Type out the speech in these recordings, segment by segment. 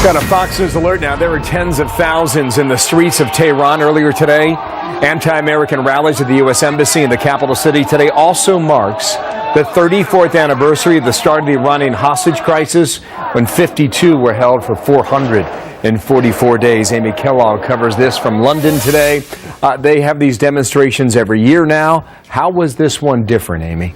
Got a Fox News alert now. There were tens of thousands in the streets of Tehran earlier today. Anti-American rallies at the U.S. Embassy in the capital city today also marks the 34th anniversary of the start of the Iranian hostage crisis, when 52 were held for 444 days. Amy Kellogg covers this from London today. They have these demonstrations every year now. How was this one different, Amy?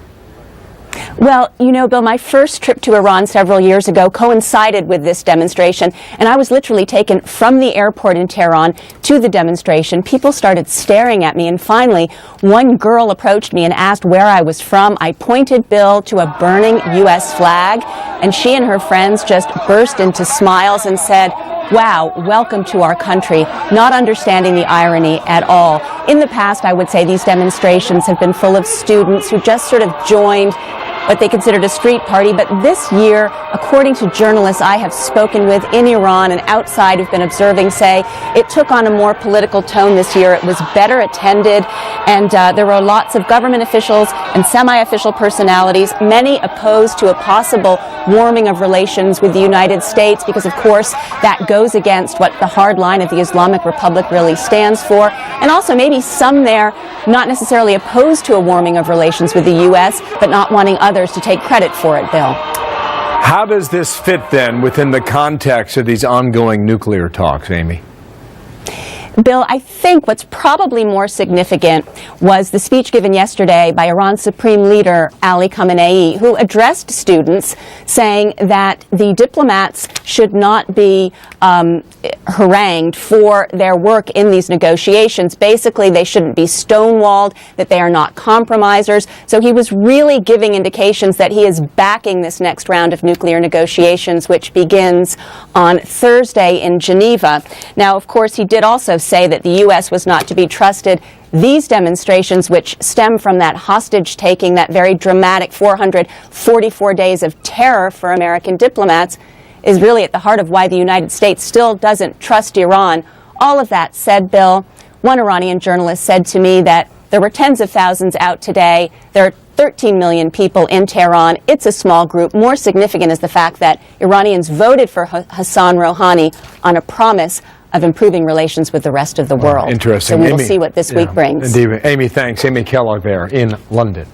Well, you know, Bill, my first trip to Iran several years ago coincided with this demonstration, and I was literally taken from the airport in Tehran to the demonstration. People started staring at me, and finally, one girl approached me and asked where I was from. I pointed, Bill, to a burning U.S. flag, and she and her friends just burst into smiles and said, "Wow, welcome to our country," not understanding the irony at all. In the past, I would say these demonstrations have been full of students who just sort of joined what they considered a street party, but this year, according to journalists I have spoken with in Iran and outside who've been observing, say it took on a more political tone this year. It was better attended, and there were lots of government officials and semi-official personalities, many opposed to a possible warming of relations with the United States, because of course that goes against what the hard line of the Islamic Republic really stands for, and also maybe some there not necessarily opposed to a warming of relations with the U.S., but not wanting others to take credit for it, Bill. How does this fit then within the context of these ongoing nuclear talks, Amy? Bill, I think what's probably more significant was the speech given yesterday by Iran's Supreme Leader Ali Khamenei, who addressed students saying that the diplomats should not be harangued for their work in these negotiations. Basically, they shouldn't be stonewalled, that they are not compromisers. So he was really giving indications that he is backing this next round of nuclear negotiations, which begins on Thursday in Geneva. Now, of course, he did also say that the U.S. was not to be trusted. These demonstrations, which stem from that hostage-taking, that very dramatic 444 days of terror for American diplomats, is really at the heart of why the United States still doesn't trust Iran. All of that said, Bill, one Iranian journalist said to me that there were tens of thousands out today. There are 13 million people in Tehran. It's a small group. More significant is the fact that Iranians voted for Hassan Rouhani on a promise of improving relations with the rest of the world. Interesting. So we will see what this week brings. Indeed. Amy, thanks. Amy Kellogg there in London.